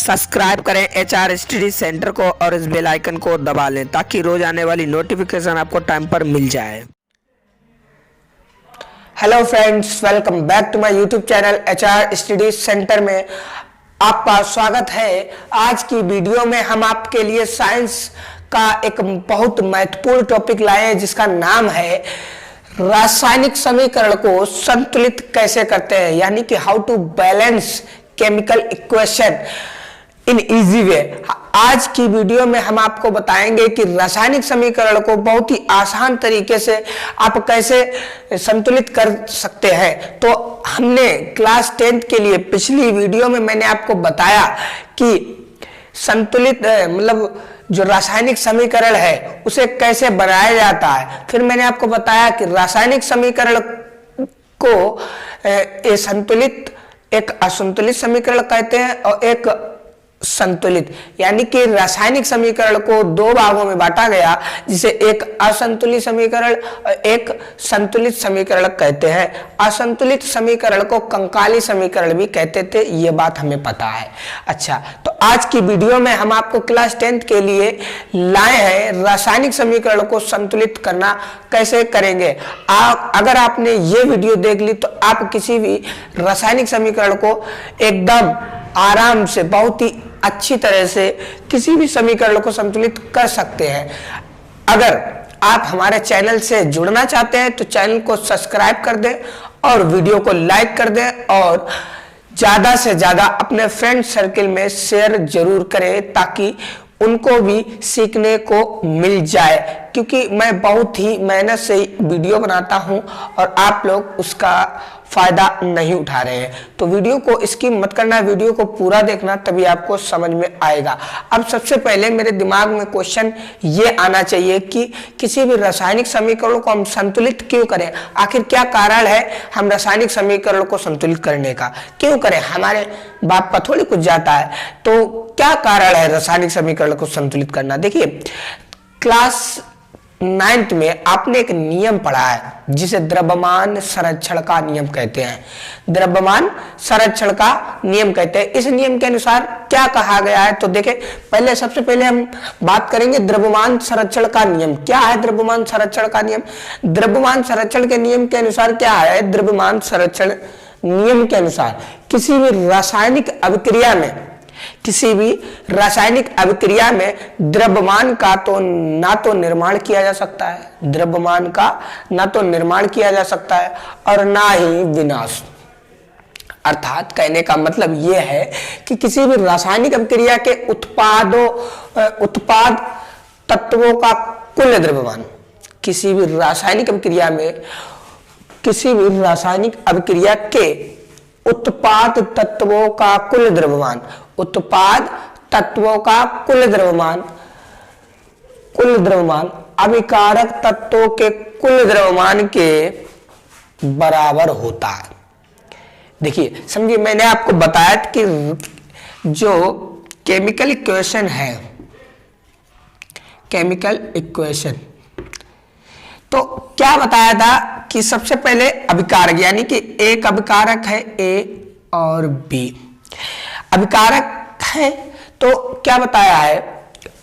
Subscribe करें HR study centre को और इस बेल आइकन को दबा लें ताकि रोज आने वाली नोटिफिकेशन आपको टाइम पर मिल जाए। Hello friends, welcome back to my YouTube channel HR study centre में आपका स्वागत है। आज की वीडियो में हम आपके लिए साइंस का एक बहुत महत्वपूर्ण टॉपिक लाए हैं जिसका नाम है रासायनिक समीकरण को संतुलित कैसे करते हैं, यानी कि how to balance chemical equation in easy way. आज की वीडियो में हम आपको बताएंगे कि रासायनिक समीकरण को बहुत ही आसान तरीके से आप कैसे संतुलित कर सकते हैं। तो हमने क्लास 10th के लिए पिछली वीडियो में मैंने आपको बताया कि संतुलित मतलब जो रासायनिक समीकरण है उसे कैसे बनाया जाता है। फिर मैंने आपको बताया कि रासायनिक समीकरण को संतुलित, एक असंतुलित समीकरण कहते हैं और एक संतुलित, यानी कि रासायनिक समीकरण को दो भागों में बांटा गया जिसे एक असंतुलित समीकरण और एक संतुलित समीकरण कहते हैं। असंतुलित समीकरण को कंकाली समीकरण भी कहते थे, ये बात हमें पता है। अच्छा, तो आज की वीडियो में हम आपको क्लास 10th के लिए लाए हैं रासायनिक समीकरण को संतुलित करना कैसे करेंगे। अगर आपने ये वीडियो देख ली तो आप किसी भी रासायनिक समीकरण को एकदम आराम से, बहुत ही अच्छी तरह से किसी भी समीकरण को संतुलित कर सकते हैं। अगर आप हमारे चैनल से जुड़ना चाहते हैं तो चैनल को सब्सक्राइब कर दें और वीडियो को लाइक कर दें और ज्यादा से ज्यादा अपने फ्रेंड सर्किल में शेयर जरूर करें ताकि उनको भी सीखने को मिल जाए, क्योंकि मैं बहुत ही मेहनत से वीडियो बनाता हूं और आप लोग उसका फायदा नहीं उठा रहे हैं। तो वीडियो को स्किप मत करना, वीडियो को पूरा देखना, तभी आपको समझ में आएगा। अब सबसे पहले मेरे दिमाग में क्वेश्चन ये आना चाहिए कि किसी भी रासायनिक समीकरण को हम संतुलित क्यों करें। आखिर क्या कारण है हम रासायनिक समीकरण को संतुलित करने का, क्यों करें, हमारे बाप का थोड़ी कुछ जाता है। तो क्या कारण है रासायनिक समीकरण को संतुलित करना। देखिए, क्लास 9th में आपने एक नियम पढ़ा है जिसे द्रव्यमान संरक्षण का नियम कहते हैं। द्रव्यमान संरक्षण का नियम कहते हैं। इस नियम के अनुसार क्या कहा गया है, तो देखें, पहले सबसे पहले हम बात करेंगे द्रव्यमान संरक्षण का नियम। क्या है द्रव्यमान संरक्षण का नियम। द्रव्यमान संरक्षण के नियम के अनुसार क्या है, द्रव्यमान संरक्षण नियम के अनुसार किसी भी रासायनिक अभिक्रिया में द्रव्यमान का तो ना तो निर्माण किया जा सकता है, द्रव्यमान का ना तो निर्माण किया जा सकता है और ना ही विनाश। अर्थात कहने का मतलब यह है कि किसी भी रासायनिक अभिक्रिया के उत्पाद तत्वों का कुल द्रव्यमान, किसी भी रासायनिक अभिक्रिया के उत्पाद तत्वों का कुल द्रव्यमान, उत्पाद तत्वों का कुल द्रव्यमान अभिकारक तत्वों के कुल द्रव्यमान के बराबर होता है। देखिए, समझिए, मैंने आपको बताया कि जो केमिकल इक्वेशन है, केमिकल इक्वेशन, तो क्या बताया था कि सबसे पहले अभिकारक, यानी कि एक अभिकारक है A और B अभिकारक है। तो क्या बताया है,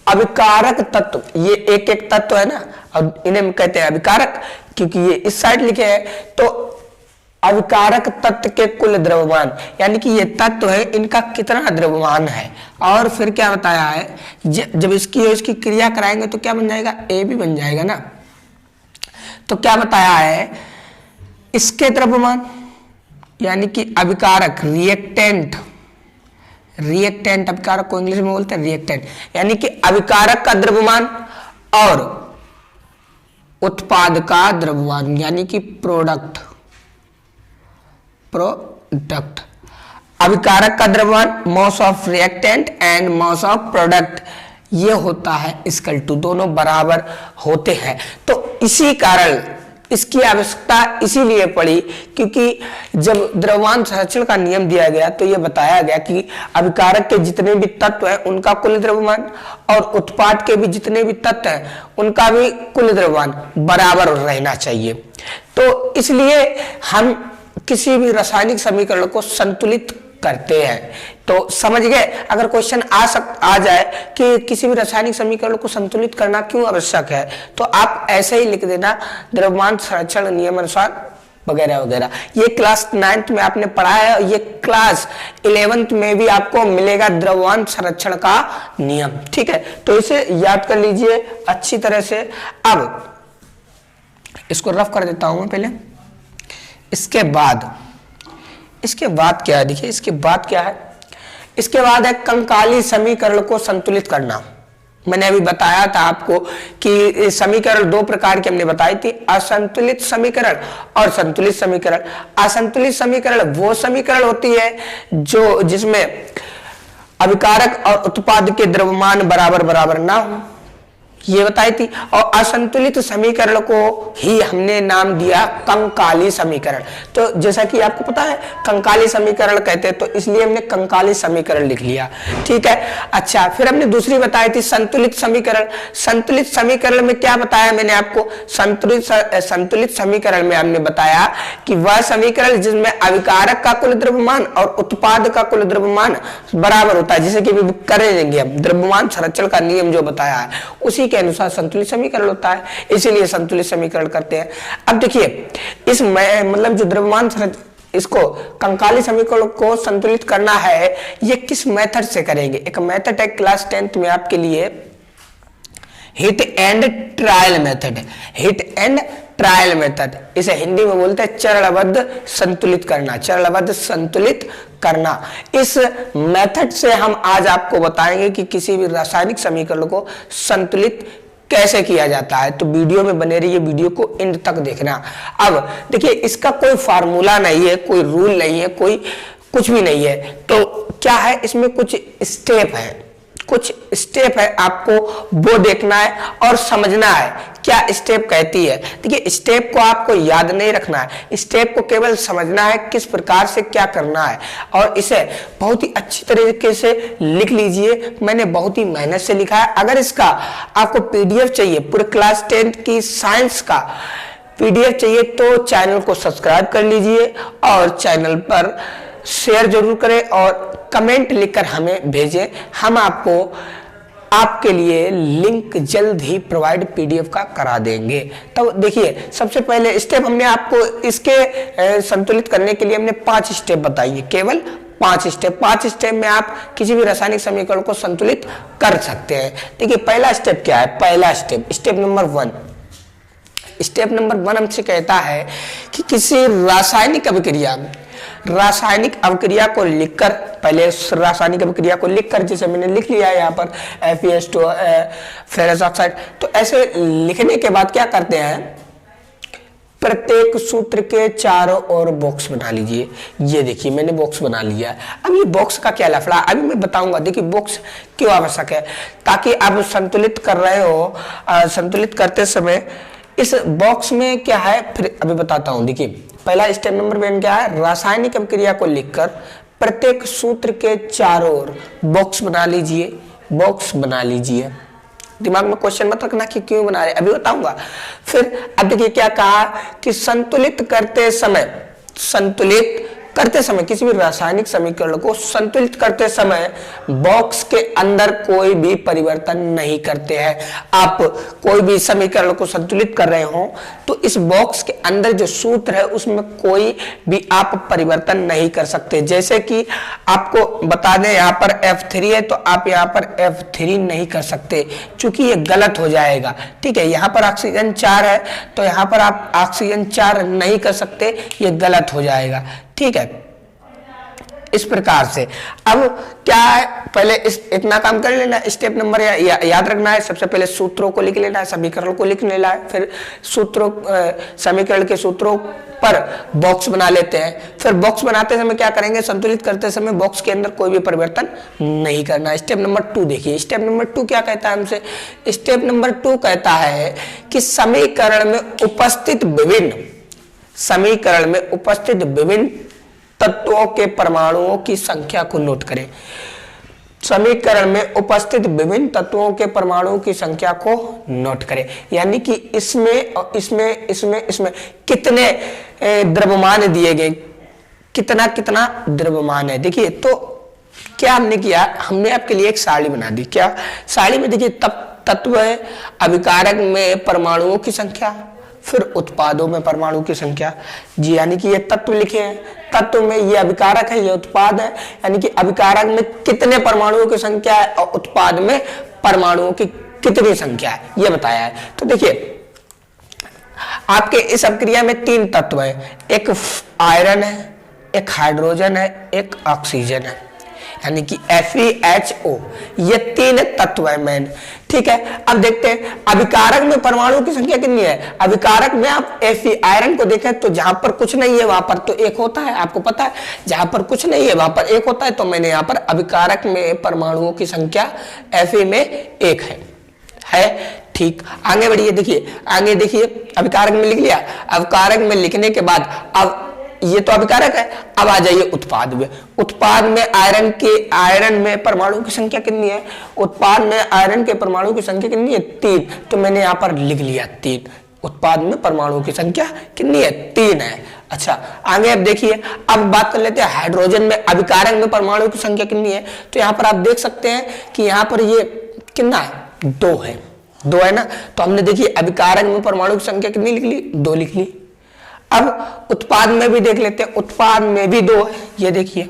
अभिकारक तत्व, ये एक एक तत्व है ना, और इन्हें कहते हैं अभिकारक क्योंकि ये इस साइड लिखे हैं। तो अभिकारक तत्व के कुल द्रव्यमान, यानी कि ये तत्व है, इनका कितना द्रव्यमान है। और फिर क्या बताया है, जब इसकी क्रिया कराएंगे तो क्या बन जाएगा, A भी बन जाएगा ना। तो क्या बताया है, इसके द्रव्यमान, यानी कि अभिकारक, रिएक्टेंट अभिकारक को इंग्लिश में बोलते हैं रिएक्टेंट, यानी कि अभिकारक का द्रव्यमान और उत्पाद का द्रव्यमान, यानी कि प्रोडक्ट। अभिकारक का द्रव्यमान mass of reactant and mass of product, ये होता है इक्वल टू, दोनों बराबर होते हैं। तो इसी कारण इसकी आवश्यकता इसीलिए पड़ी क्योंकि जब द्रव्यमान संरक्षण का नियम दिया गया तो यह बताया गया कि अभिकारक के जितने भी तत्व हैं उनका कुल द्रव्यमान और उत्पाद के भी जितने भी तत्व हैं उनका भी कुल द्रव्यमान बराबर रहना चाहिए। तो इसलिए हम किसी भी रासायनिक समीकरण को संतुलित करते हैं। तो समझ गए। अगर क्वेश्चन आ जाए कि किसी भी रासायनिक समीकरण को संतुलित करना क्यों आवश्यक है, तो आप ऐसे ही लिख देना द्रव्यमान संरक्षण नियम अनुसार वगैरह वगैरह। ये क्लास 9th में आपने पढ़ा है और ये क्लास 11th में भी आपको मिलेगा द्रव्यमान संरक्षण का नियम। ठीक है, तो इसे याद कर लीजिए अच्छी तरह से। अब इसको रफ कर देता हूं मैं पहले। इसके बाद क्या है, देखिए इसके बाद क्या है, इसके बाद है कंकाली समीकरण को संतुलित करना। मैंने अभी बताया था आपको कि समीकरण दो प्रकार की हमने बताई थी, असंतुलित समीकरण और संतुलित समीकरण। असंतुलित समीकरण वो समीकरण होती है जो जिसमें अभिकारक और उत्पाद के द्रव्यमान बराबर बराबर ना हो, ये बताई थी। और असंतुलित समीकरण को ही हमने नाम दिया कंकाली समीकरण। तो जैसा कि आपको पता है कंकाली समीकरण कहते हैं, तो इसलिए हमने कंकाली समीकरण लिख लिया। ठीक है, अच्छा फिर हमने दूसरी बताई थी संतुलित समीकरण। संतुलित समीकरण में क्या बताया मैंने आपको, संतुलित समीकरण में हमने बताया कि वह समीकरण जिसमें अभिकारक का कुल द्रव्यमान और उत्पाद का कुल द्रव्यमान बराबर होता है, जैसे कि करेंगे हम द्रव्यमान संरक्षण का नियम जो बताया है उसी के अनुसार संतुलित समीकरण होता है, इसीलिए संतुलित समीकरण करते हैं। अब देखिए इस मतलब जो द्रव्यमान इसको कंकाली समीकरण को संतुलित करना है, ये किस मेथड से करेंगे। एक मेथड है क्लास 10th में आपके लिए hit and trial method. Hit and trial method, इसे हिंदी में बोलते हैं चरणबद्ध संतुलित करना। चरणबद्ध संतुलित करना, इस मेथड से हम आज आपको बताएंगे कि किसी भी रासायनिक समीकरण को संतुलित कैसे किया जाता है। तो वीडियो में बने रहिए, वीडियो को एंड तक देखना। अब देखिए इसका कोई फार्मूला नहीं है, कोई रूल नहीं है, कोई कुछ भी नहीं है। तो क्या है, इसमें कुछ स्टेप है, कुछ स्टेप है, आपको वो देखना है और समझना है क्या स्टेप कहती है। देखिए स्टेप को आपको याद नहीं रखना है, स्टेप को केवल समझना है किस प्रकार से क्या करना है, और इसे बहुत ही अच्छी तरीके से लिख लीजिए। मैंने बहुत ही मेहनत से लिखा है। अगर इसका आपको पीडीएफ चाहिए, पूरे क्लास 10th की साइंस का पीडीएफ चाहिए, तो चैनल को सब्सक्राइब कर लीजिए और चैनल पर शेयर जरूर करें और कमेंट लिखकर हमें भेजें। हम आपके लिए लिंक जल्द ही प्रोवाइड पीडीएफ का करा देंगे। तो देखिए सबसे पहले स्टेप हमने आपको इसके संतुलित करने के लिए हमने 5 स्टेप बताइए, केवल 5 स्टेप। 5 स्टेप में आप किसी भी रासायनिक समीकरण को संतुलित कर सकते हैं। देखिए पहला स्टेप क्या है, पहला स्टेप नंबर 1। स्टेप नंबर 1 हमसे कहता है कि किसी रासायनिक अभिक्रिया को लिखकर, पहले रासायनिक अभिक्रिया को लिखकर, जैसे मैंने लिख लिया है यहाँ पर FeS2 फेरस ऑक्साइड। तो ऐसे लिखने के बाद क्या करते हैं, प्रत्येक सूत्र के चारों ओर बॉक्स बना लीजिए। ये देखिए मैंने बॉक्स बना लिया है। अब ये बॉक्स का क्या लफड़ा अभी मैं बताऊंगा। देखिए बॉक्स क्यों आवश्यक है, ताकि आप संतुलित कर रहे हो, संतुलित करते समय इस बॉक्स में क्या है, फिर अभी बताता हूं। देखिए पहला स्टेप नंबर 1 क्या है, रासायनिक अभिक्रिया को लिखकर प्रत्येक सूत्र के चारों ओर बॉक्स बना लीजिए। बॉक्स बना लीजिए, दिमाग में क्वेश्चन मत रखना कि क्यों बना रहे, अभी बताऊंगा। फिर अब देखिए क्या कहा कि संतुलित करते समय किसी भी रासायनिक समीकरण को संतुलित करते समय बॉक्स के अंदर कोई भी परिवर्तन नहीं करते हैं। आप कोई भी समीकरण को संतुलित कर रहे हो तो इस बॉक्स के अंदर जो सूत्र है उसमें कोई भी आप परिवर्तन नहीं कर सकते। जैसे कि आपको बता दें यहाँ पर F3 है, तो आप यहाँ पर F3 नहीं कर सकते क्योंकि ये गलत हो जाएगा। ठीक है, यहाँ पर ऑक्सीजन 4 है तो यहाँ पर आप ऑक्सीजन 4 नहीं कर सकते, ये गलत हो जाएगा। ठीक है, इस प्रकार से। अब क्या है, पहले इतना काम कर लेना। स्टेप नंबर याद रखना है, सबसे पहले सूत्रों को लिख लेना है, समीकरण को लिख लेना है, फिर समीकरण के सूत्रों पर बॉक्स बना लेते हैं। फिर बॉक्स बनाते समय क्या करेंगे, संतुलित करते समय बॉक्स के अंदर कोई भी परिवर्तन नहीं करना। स्टेप नंबर 2 देखिए, स्टेप नंबर 2 क्या कहता है हमसे। स्टेप नंबर 2 कहता है कि समीकरण में उपस्थित विभिन्न तत्वों के परमाणुओं की संख्या को नोट करें। समीकरण में उपस्थित विभिन्न तत्वों के परमाणुओं की संख्या को नोट करें, यानी कि इसमें और इसमें कितने द्रव्यमान दिए गए, कितना कितना द्रव्यमान है। देखिए तो क्या हमने किया, हमने आपके लिए एक सारणी बना दी। क्या सारणी में देखिए तत्व है, अभिकारक में परमाणुओं की संख्या, फिर उत्पादों में परमाणु की संख्या जी, यानी कि ये तत्व लिखे हैं, तत्व में ये अभिकारक है, ये उत्पाद है, यानी कि अभिकारक में कितने परमाणुओं की संख्या है और उत्पाद में परमाणुओं की कितनी संख्या है ये बताया है। तो देखिए आपके इस अभिक्रिया में 3 तत्व है, एक आयरन है, एक हाइड्रोजन है, एक ऑक्सीजन है, यानी कि FeHO, ये 3 तत्व है मेन। ठीक है, अब देखते हैं अभिकारक में परमाणु की संख्या कितनी है। अभिकारक में आप Fe आयरन को देखें तो जहां पर कुछ नहीं है वहां पर तो 1 होता है, आपको पता है, जहां पर कुछ नहीं है वहां पर 1 होता है। तो मैंने यहाँ पर अभिकारक में परमाणुओं की संख्या Fe में 1 है। ठीक, आगे बढ़िए, देखिए आगे देखिए, अभिकारक में लिख लिया। अभिकारक में लिखने के बाद अब ये तो अभिकारक है, अब आ जाइए उत्पाद में। उत्पाद में आयरन में परमाणु की संख्या कितनी है, उत्पाद में आयरन के परमाणु की संख्या कितनी है 3, तो मैंने यहाँ पर लिख लिया 3। उत्पाद में परमाणु की संख्या कितनी है 3 है। अच्छा आगे अब देखिए, अब बात कर लेते हैं हाइड्रोजन में अभिकारक में परमाणु की संख्या कितनी है। तो यहाँ पर आप देख सकते हैं कि यहाँ पर ये कितना है 2 है, 2 है ना। तो हमने देखिए अभिकारक में परमाणु की संख्या कितनी लिख ली, 2 लिख ली। अब उत्पाद में भी देख लेते हैं, उत्पाद में भी 2 है, ये देखिए,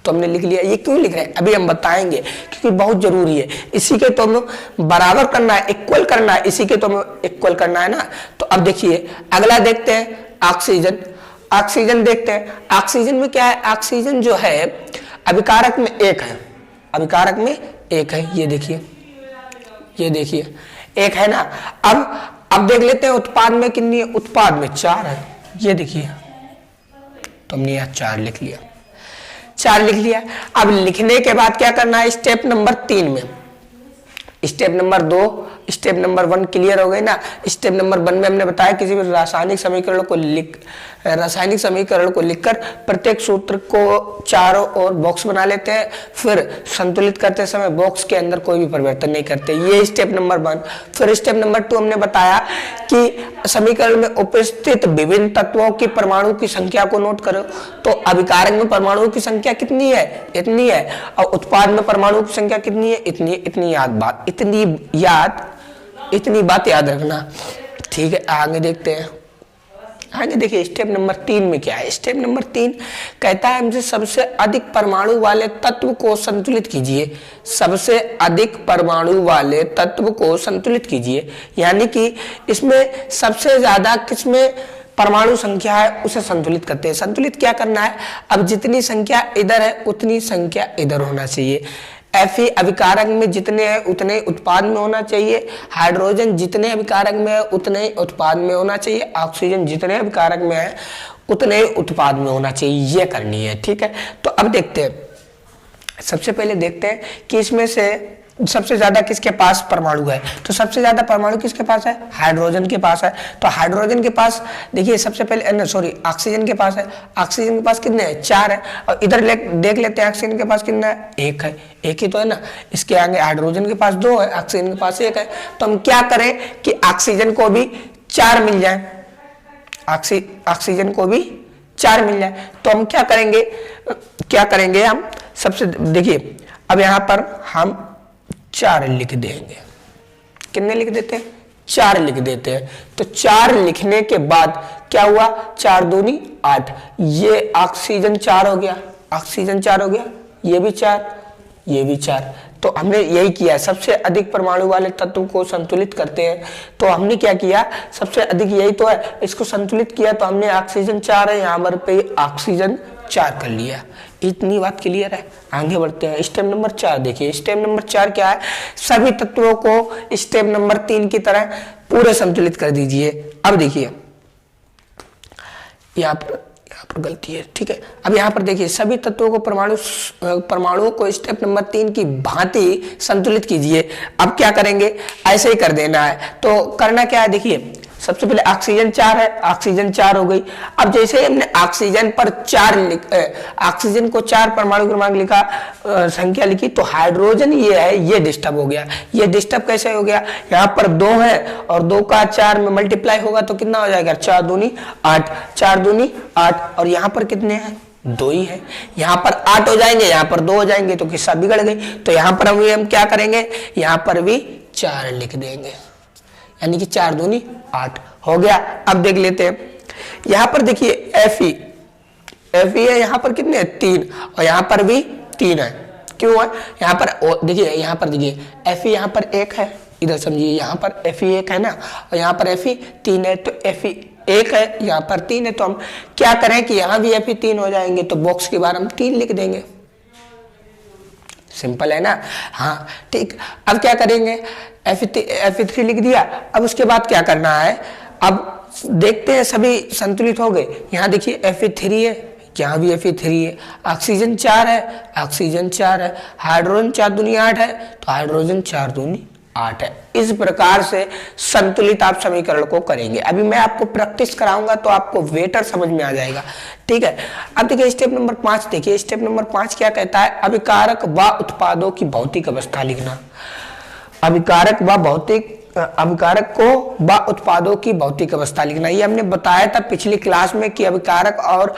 तो हमने लिख लिया। ये क्यों लिख रहे हैं अभी हम बताएंगे, क्योंकि बहुत जरूरी है। इसी के तो हमें बराबर करना है, इक्वल करना है, इसी के तो हमें इक्वल करना है ना। तो अब देखिए अगला देखते हैं ऑक्सीजन। ऑक्सीजन देखते हैं, ऑक्सीजन में क्या है, ऑक्सीजन जो है अभिकारक में 1 है, अभिकारक में 1 है, ये देखिए, ये देखिए 1 है ना। अब देख लेते हैं उत्पाद में कितनी है, उत्पाद में 4 है, ये देखिए, तो हमने यहाँ 4 लिख लिया, 4 लिख लिया। अब लिखने के बाद क्या करना है, स्टेप नंबर 3 में, step number 2, step number 1 clear हो गई ना। स्टेप नंबर 1 में हमने बताया किसी भी रासायनिक समीकरण को लिखकर प्रत्येक सूत्र को चारों ओर बॉक्स बना लेते हैं, फिर संतुलित करते समय बॉक्स के अंदर कोई भी परिवर्तन नहीं करते, ये स्टेप नंबर 1। फिर स्टेप नंबर 2 हमने बताया कि समीकरण में उपस्थित विभिन्न तत्वों की परमाणु की संख्या को नोट करो। तो अभिकारक में परमाणु की संख्या कितनी है, इतनी है, और उत्पाद में परमाणु की संख्या कितनी है, इतनी। इतनी बात याद रखना। ठीक है, आगे देखते हैं। आगे देखिए स्टेप नंबर 3 में क्या है। स्टेप नंबर 3 कहता है हमसे सबसे अधिक परमाणु वाले तत्व को संतुलित कीजिए, सबसे अधिक परमाणु वाले तत्व को संतुलित कीजिए, यानी कि इसमें सबसे ज्यादा किसमें परमाणु संख्या है उसे संतुलित करते हैं। संतुलित क्या करना है, अब जितनी संख्या इधर है उतनी संख्या इधर होना चाहिए। Fe अभिकारक में जितने हैं उतने उत्पाद में होना चाहिए, हाइड्रोजन जितने अभिकारक में है उतने उत्पाद में होना चाहिए, ऑक्सीजन जितने अभिकारक में है उतने उत्पाद में होना चाहिए, ये करनी है। ठीक है, तो अब देखते हैं, सबसे पहले देखते हैं कि इसमें से सबसे ज्यादा किसके पास परमाणु है। तो सबसे ज्यादा परमाणु किसके पास है, हाइड्रोजन के पास है। तो हाइड्रोजन के पास देखिए सबसे पहले ऑक्सीजन के पास है। ऑक्सीजन के पास कितने हैं, 4 है। और इधर देख लेते हैं ऑक्सीजन के पास कितना है, 1 है, 1 ही तो है ना। इसके आगे हाइड्रोजन के पास 2 है, ऑक्सीजन के पास 1 है। तो हम क्या करें कि ऑक्सीजन को भी 4 मिल जाए, ऑक्सीजन को भी 4 मिल जाए। तो हम क्या करेंगे हम सबसे देखिए, अब यहाँ पर हम 4 लिख देंगे। कितने लिख देते हैं, 4 लिख देते हैं। तो 4 लिखने के बाद क्या हुआ, 4 दूनी 8, ये ऑक्सीजन 4 हो गया, ऑक्सीजन 4 हो गया, ये भी 4, ये भी 4। तो हमने यही किया, सबसे अधिक परमाणु वाले तत्व को संतुलित करते हैं। तो हमने क्या किया, सबसे अधिक यही तो है, इसको संतुलित किया। तो हमने ऑक्सीजन 4 है, यहाँ पर ऑक्सीजन 4 कर लिया। इतनी बात क्लियर है। आगे बढ़ते हैं, स्टेप नंबर 4 देखिए। स्टेप नंबर 4 क्या है, सभी तत्वों को स्टेप नंबर 3 की तरह पूरे संतुलित कर दीजिए। अब देखिए यहाँ पर गलती है, ठीक है। अब यहाँ पर देखिए सभी तत्वों को परमाणुओं को स्टेप नंबर 3 की भांति संतुलित कीजिए। अब क्या करेंगे, ऐसे ही कर देना है। तो करना क्या है, देखिए सबसे पहले ऑक्सीजन 4 है, ऑक्सीजन 4 हो गई। अब जैसे ही हमने ऑक्सीजन पर 4 ऑक्सीजन को 4 परमाणु क्रमांक लिखा, संख्या लिखी, तो हाइड्रोजन ये है, ये डिस्टर्ब हो गया। ये डिस्टर्ब कैसे हो गया? यहाँ पर 2 है और 2 का 4 में मल्टीप्लाई होगा तो कितना हो जाएगा? 4 दूनी 8, 4 दूनी 8, और यहाँ पर कितने हैं? 2 ही है। यहाँ पर 8 हो जाएंगे, यहाँ पर 2 हो जाएंगे, तो किस्सा बिगड़ गई। तो यहाँ पर हम क्या करेंगे? यहाँ पर भी 4 लिख देंगे, यानी कि 4 दूनी 8 हो गया। अब देख लेते हैं, यहाँ पर देखिए Fe है, यहाँ पर कितने हैं? 3, और यहाँ पर भी 3 है। क्यों है? यहाँ पर देखिए, यहाँ पर देखिए Fe यहाँ पर 1 है, इधर समझिए, यहाँ पर Fe 1 है ना, और यहाँ पर Fe 3 है, तो Fe 1 है, यहाँ पर 3 है, तो हम क्या करें कि यहाँ भी Fe 3 हो जाएंगे, तो बॉक्स के बाहर हम 3 लिख देंगे। सिंपल है ना? हाँ ठीक। अब क्या करेंगे? Fe3 लिख दिया। अब उसके बाद क्या करना है? अब देखते हैं सभी संतुलित हो गए। यहाँ देखिए Fe3 है, यहाँ भी Fe3 है, ऑक्सीजन 4 है, ऑक्सीजन 4 है, हाइड्रोजन 4 दूनी 8 है, तो हाइड्रोजन 4 दूनी 8 है। इस प्रकार से संतुलित आप समीकरण को करेंगे। अभी मैं आपको प्रैक्टिस कराऊंगा तो आपको वेटर समझ में आ जाएगा, ठीक है। अब देखिए स्टेप नंबर 5, देखिए स्टेप नंबर 5 क्या कहता है? अभिकारक व उत्पादों की भौतिक अवस्था लिखना। अभिकारक को व उत्पादों की भौतिक अवस्था लिखना। ये हमने बताया था पिछली क्लास में कि अभिकारक और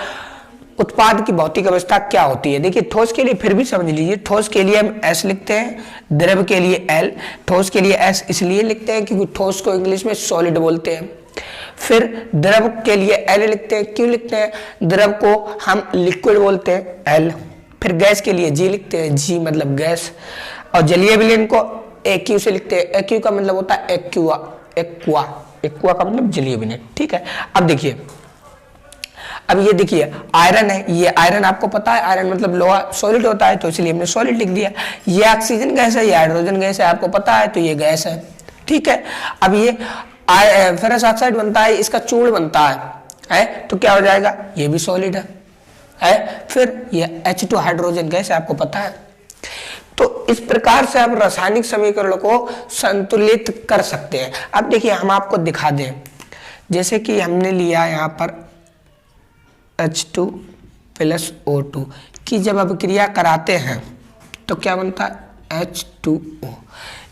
उत्पाद की भौतिक अवस्था क्या होती है। देखिए ठोस के लिए फिर भी समझ लीजिए, ठोस के लिए हम S लिखते हैं, द्रव के लिए L। ठोस के लिए S इसलिए लिखते हैं क्योंकि ठोस को इंग्लिश में सॉलिड बोलते हैं। फिर द्रव के लिए L लिखते हैं, क्यों लिखते हैं? द्रव को हम लिक्विड बोलते हैं, L। फिर गैस के लिए G लिखते हैं, G मतलब गैस। और जलीय विलयन को AQ से लिखते हैं, AQ का मतलब होता है एक्वा, एक्वा का मतलब जलीय विलयन, ठीक है। अब देखिए, अब ये देखिए आयरन है, ये आयरन आपको पता है, आयरन मतलब लोहा सॉलिड होता है, तो इसलिए हमने सॉलिड लिख दिया। ये ऑक्सीजन गैस है, ये हाइड्रोजन गैस है, आपको पता है, तो ये गैस है, ठीक है। अब ये फेरस ऑक्साइड बनता है, इसका चूर्ण बनता है, तो क्या हो जाएगा? ये भी सॉलिड है। फिर ये H2 हाइड्रोजन गैस है, आपको पता है। तो इस प्रकार से आप रासायनिक समीकरण को संतुलित कर सकते हैं। अब देखिए हम आपको दिखा दें, जैसे कि हमने लिया यहाँ पर H2 प्लस O2 की जब अभिक्रिया कराते हैं तो क्या बनता है? H2O।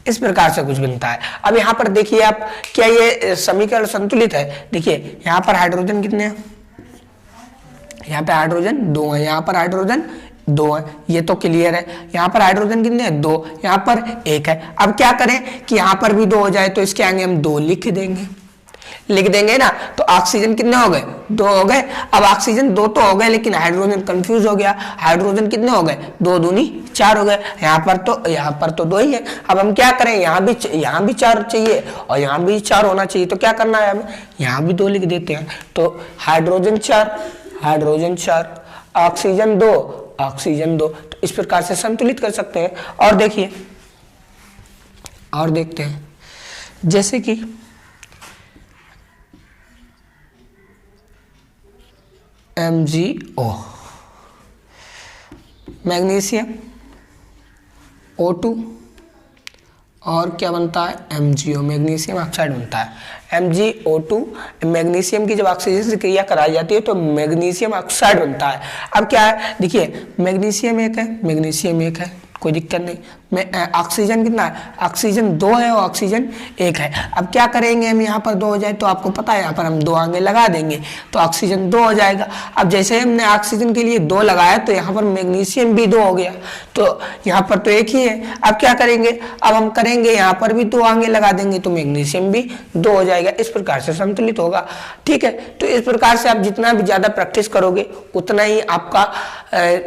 इस प्रकार से कुछ बनता है। अब यहाँ पर देखिए आप, क्या ये समीकरण संतुलित है? देखिए यहाँ पर हाइड्रोजन कितने हैं? यहाँ पे हाइड्रोजन 2 है, यहाँ पर हाइड्रोजन 2 है, ये तो क्लियर है। यहाँ पर हाइड्रोजन कितने हैं? 2, यहाँ पर 1 है। अब क्या करें कि यहाँ पर भी 2 हो जाए, तो इसके आगे हम 2 लिख देंगे ना। तो ऑक्सीजन कितने हो गए? 2 हो गए। अब ऑक्सीजन 2 तो हो गए, लेकिन हाइड्रोजन कंफ्यूज हो गया। हाइड्रोजन कितने हो गए? 2 दूनी 4 हो गए। यहाँ पर तो 2 ही है। अब हम क्या करें? यहाँ भी 4 चाहिए और यहाँ भी 4 होना चाहिए, तो क्या करना है हमें? यहाँ भी 2 लिख देते हैं। तो हाइड्रोजन 4, ऑक्सीजन 2, तो इस प्रकार से संतुलित कर सकते हैं। और देखिए, और देखते हैं, जैसे कि MgO, मैग्नीशियम O2, और क्या बनता है? MgO, मैग्नीशियम ऑक्साइड बनता है। MgO2, मैग्नीशियम की जब ऑक्सीजन से क्रिया कराई जाती है तो मैग्नीशियम ऑक्साइड बनता है। अब क्या है? देखिए मैग्नीशियम 1 है, कोई दिक्कत नहीं। ऑक्सीजन कितना है? ऑक्सीजन 2 है और ऑक्सीजन 1 है। अब क्या करेंगे हम? यहाँ पर 2 हो जाए तो आपको पता है, यहाँ पर हम 2 आगे लगा देंगे तो ऑक्सीजन 2 हो जाएगा। अब जैसे हमने ऑक्सीजन के लिए 2 लगाया तो यहाँ पर मैग्नीशियम भी 2 हो गया, तो यहाँ पर तो 1 ही है। अब क्या करेंगे? अब हम करेंगे यहाँ पर भी 2 आगे लगा देंगे तो मैग्नीशियम भी 2 हो जाएगा। इस प्रकार से संतुलित होगा, ठीक है। तो इस प्रकार से आप जितना भी ज्यादा प्रैक्टिस करोगे उतना ही आपका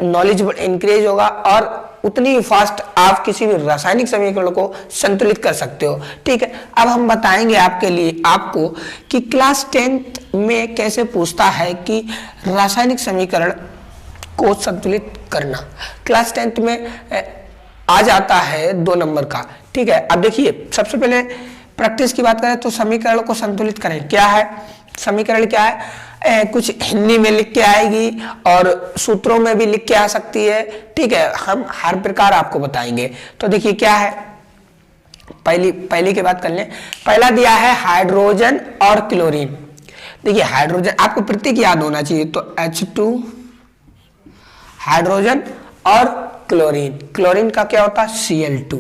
नॉलेज इंक्रीज होगा और उतनी ही फास्ट आप किसी भी रासायनिक समीकरण को संतुलित कर सकते हो, ठीक है। अब हम बताएंगे आपको कि क्लास 10th में कैसे पूछता है कि रासायनिक समीकरण को संतुलित करना। क्लास 10th में आ जाता है 2 नंबर का, ठीक है। अब देखिए सबसे पहले प्रैक्टिस की बात करें तो समीकरण को संतुलित करें। क्या है समीकरण? क्या है? कुछ हिंदी में लिख के आएगी और सूत्रों में भी लिख के आ सकती है, ठीक है। हम हर प्रकार आपको बताएंगे। तो देखिए क्या है, पहली की बात कर लें। पहला दिया है हाइड्रोजन और क्लोरीन। देखिए हाइड्रोजन आपको प्रतीक याद होना चाहिए, तो H2 हाइड्रोजन और क्लोरीन, क्लोरीन का क्या होता है Cl2,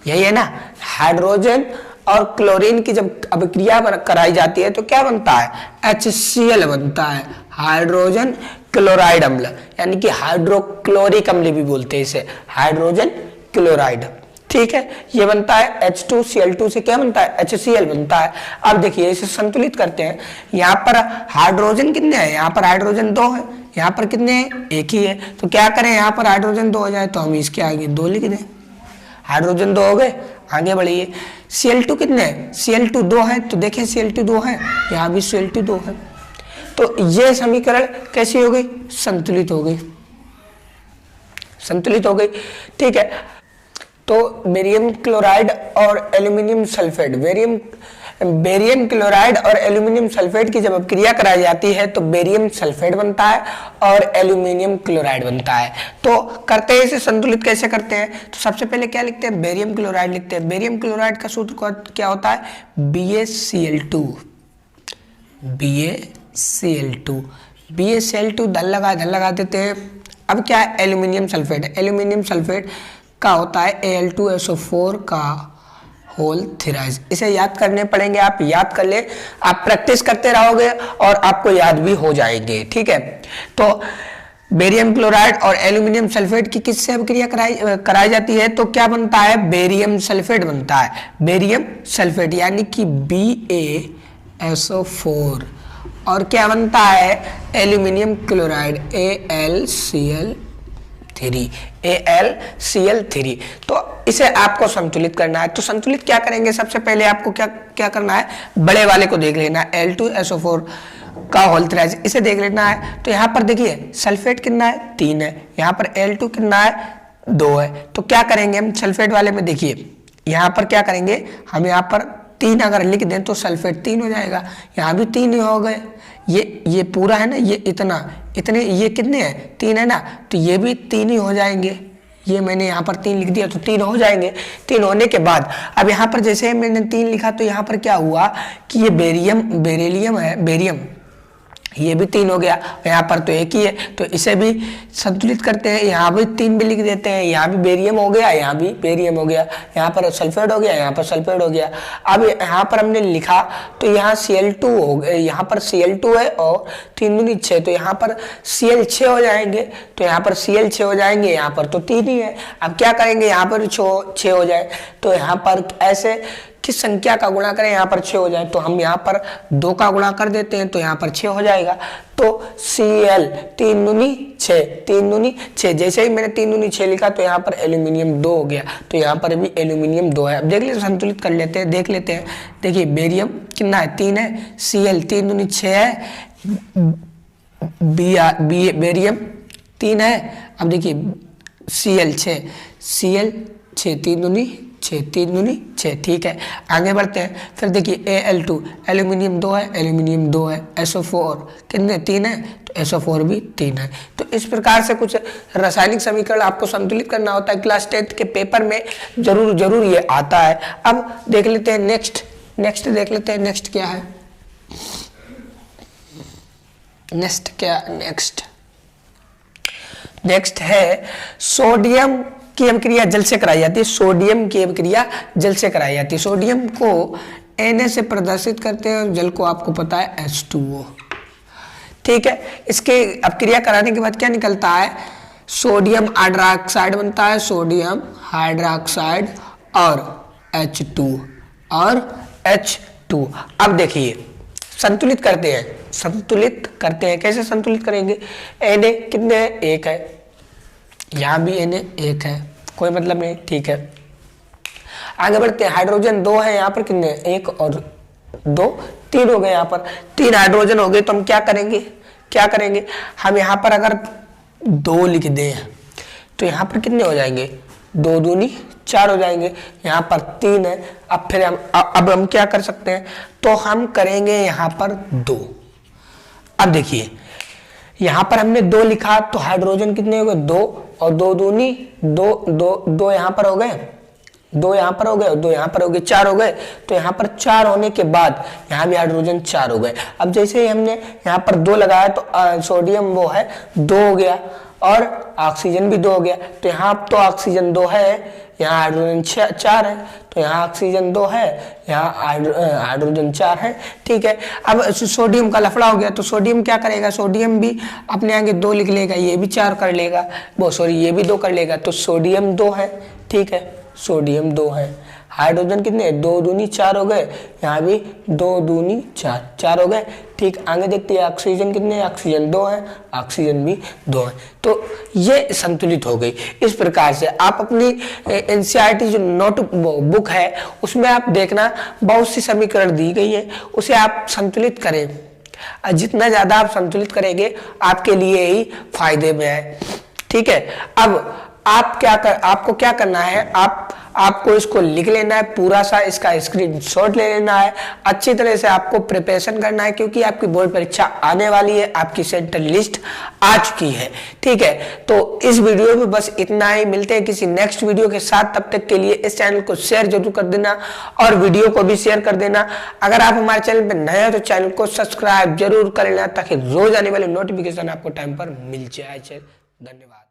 यही है ना। हाइड्रोजन और क्लोरीन की जब अभिक्रिया कराई जाती है तो क्या बनता है, HCl बनता है, हाइड्रोजन क्लोराइड अम्ल, यानी कि हाइड्रोक्लोरिक अम्ल भी बोलते हैं इसे, हाइड्रोजन क्लोराइड। ठीक है, ये बनता है H2Cl2 से क्या बनता है, HCl बनता है। अब देखिए इसे संतुलित करते हैं। यहाँ पर हाइड्रोजन कितने हैं, यहाँ पर हाइड्रोजन 2 है, यहाँ पर कितने हैं, एक ही है। तो क्या करें, यहाँ पर हाइड्रोजन 2 हो जाए तो हम इसके आगे 2 लिख दें। हाइड्रोजन 2 हो गए, आगे बढ़िए। Cl2 कितने हैं, Cl2 2 है, तो देखें Cl2 2 है, यहाँ भी Cl2 2 है। तो ये समीकरण कैसी हो गई, संतुलित हो गई, संतुलित हो गई। ठीक है, तो बेरियम क्लोराइड और एल्यूमिनियम सल्फेट, बेरियम क्लोराइड और एल्यूमिनियम सल्फेट की जब अपक्रिया कराई जाती है तो बेरियम सल्फेट बनता है और एल्यूमिनियम क्लोराइड बनता है। तो करते हैं इसे संतुलित कैसे करते हैं, तो सबसे पहले क्या लिखते हैं, बेरियम क्लोराइड लिखते हैं। बेरियम क्लोराइड का सूत्र क्या होता है, BaCl2, BaCl2 धन लगा देते हैं। अब क्या है, एल्यूमिनियम सल्फेट, एल्यूमिनियम सल्फेट का होता है Al2SO4 का होल थ्राइज। इसे याद करने पड़ेंगे, आप याद कर ले, आप प्रैक्टिस करते रहोगे और आपको याद भी हो जाएंगे। ठीक है, तो बेरियम क्लोराइड और एल्यूमिनियम सल्फेट की किससे अभिक्रिया कराई जाती है, तो क्या बनता है, बेरियम सल्फेट बनता है, बेरियम सल्फेट यानी कि BaSO4, और क्या बनता है, एल्यूमिनियम क्लोराइड AlCl3। तो इसे आपको संतुलित करना है। तो संतुलित क्या करेंगे, सबसे पहले आपको क्या करना है, बड़े वाले को देख लेना है, Al2SO4 का होल थ्राइज, इसे देख लेना है। तो यहाँ पर देखिए सल्फेट कितना है, 3 है, यहाँ पर Al2 कितना है, 2 है। तो क्या करेंगे हम सल्फेट वाले में, देखिए यहाँ पर क्या करेंगे, हम यहाँ पर 3 अगर लिख दें तो सल्फेट 3 हो जाएगा, यहाँ भी 3 ही हो गए। ये पूरा है ना, ये इतने ये कितने हैं, 3 है ना, तो ये भी 3 ही हो जाएंगे। ये मैंने यहाँ पर 3 लिख दिया तो 3 हो जाएंगे। 3 होने के बाद अब यहाँ पर जैसे मैंने 3 लिखा तो यहाँ पर क्या हुआ कि ये बेरिलियम है, बेरियम, ये भी 3 हो गया, यहाँ पर तो एक ही है, तो इसे भी संतुलित करते हैं। यहाँ भी 3 भी लिख देते हैं, यहाँ भी बेरियम हो गया, यहाँ भी बेरियम हो गया, यहाँ पर सल्फेट हो गया, यहाँ पर सल्फेट हो गया। अब यहाँ पर हमने लिखा तो यहाँ Cl2 हो गया, यहाँ पर Cl2 है और 3 दूनी 6, तो यहाँ पर Cl 6 हो जाएंगे, तो यहाँ पर Cl 6 हो जाएंगे, यहाँ पर तो 3 ही है। अब क्या करेंगे, यहाँ पर 6 हो जाए, तो यहाँ पर ऐसे किस संख्या का गुणा करें, यहाँ पर 6 हो जाए, तो हम यहाँ पर 2 का गुणा कर देते हैं तो यहाँ पर 6 हो जाएगा। तो Cl 3 दूनी 6, जैसे ही मैंने 3 दूनी 6 लिखा तो यहाँ पर एल्यूमिनियम 2 हो गया, तो यहाँ पर भी एल्यूमिनियम 2 है। अब देख लेते, संतुलित कर लेते हैं, देख लेते हैं। देखिए बेरियम कितना है, 3 है, Cl 3 दूनी 6 है, बेरियम 3 है। अब देखिए Cl 6 3 दूनी 6, ठीक है, आगे बढ़ते हैं। फिर देखिए Al2 एल्यूमिनियम 2 है, एल्यूमिनियम 2 है, SO4 कितने, 3 है, तो SO4 भी 3 है। तो इस प्रकार से कुछ रासायनिक समीकरण आपको संतुलित करना होता है, क्लास 10th के पेपर में जरूर ये आता है। अब देख लेते हैं नेक्स्ट देख लेते हैं, नेक्स्ट क्या है, नेक्स्ट है सोडियम की अभिक्रिया जल से कराई जाती है, सोडियम की अभिक्रिया जल से कराई जाती है। सोडियम को Na से प्रदर्शित करते हैं और जल को आपको पता है H2O। ठीक है, इसके अभिक्रिया कराने के बाद क्या निकलता है, सोडियम हाइड्रोक्साइड बनता है, सोडियम हाइड्रोक्साइड और H2 अब देखिए संतुलित करते हैं, कैसे संतुलित करेंगे, Na कितने है, 1 है, यहाँ भी Na 1 है, कोई मतलब नहीं, ठीक है। आगे बढ़ते हैं, हाइड्रोजन 2 है, यहाँ पर कितने, 1 और 2 3 हो गए, यहाँ पर 3 हाइड्रोजन हो गए। तो हम क्या करेंगे, हम यहाँ पर अगर 2 लिख दें तो यहाँ पर कितने हो जाएंगे, 2 दूनी 4 हो जाएंगे, यहाँ पर 3 है। अब फिर हम क्या कर सकते हैं, तो हम करेंगे यहाँ पर 2। अब देखिए यहाँ पर हमने 2 लिखा तो हाइड्रोजन कितने हो गए 2 और 2 दूनी 2 यहाँ पर हो गए, 2 यहाँ पर हो गए और 2 यहाँ पर हो गए, 4 हो गए। तो यहाँ पर 4 होने के बाद यहाँ भी हाइड्रोजन 4 हो गए। अब जैसे ही हमने यहाँ पर 2 लगाया तो सोडियम वो है 2 हो गया और ऑक्सीजन भी 2 हो गया। तो यहाँ तो ऑक्सीजन 2 है, यहाँ हाइड्रोजन 4 है, तो यहाँ ऑक्सीजन 2 है, यहाँ हाइड्रोजन 4 है। ठीक है, अब सोडियम का लफड़ा हो गया तो सोडियम क्या करेगा, सोडियम भी अपने आगे 2 लिख लेगा, ये भी 4 कर लेगा, वो सॉरी ये भी 2 कर लेगा, तो सोडियम 2 है। ठीक है, सोडियम 2 है। हाइड्रोजन कितने 2 दूनी 4 हो गए, यहाँ भी 2 दूनी 4 हो गए। ठीक, आगे देखते हैं ऑक्सीजन कितने, ऑक्सीजन 2 है, ऑक्सीजन भी 2 है। तो ये संतुलित हो गई। इस प्रकार से आप अपनी एनसीईआरटी जो नोट बुक है उसमें आप देखना बहुत सी समीकरण दी गई है, उसे आप संतुलित करें। जितना ज्यादा आप संतुलित करेंगे आपके लिए ही फायदे में है। ठीक है, अब आपको क्या करना है, आपको इसको लिख लेना है, पूरा सा इसका स्क्रीनशॉट ले लेना है, अच्छी तरह से आपको प्रिपरेशन करना है क्योंकि आपकी बोर्ड परीक्षा आने वाली है, आपकी सेंटर लिस्ट आ चुकी है। ठीक है, तो इस वीडियो में बस इतना ही, मिलते हैं किसी नेक्स्ट वीडियो के साथ। तब तक के लिए इस चैनल को शेयर जरूर कर देना और वीडियो को भी शेयर कर देना। अगर आप हमारे चैनल पर नए हैं तो चैनल को सब्सक्राइब जरूर कर लेना ताकि रोज आने वाले नोटिफिकेशन आपको टाइम पर मिल जाए। धन्यवाद।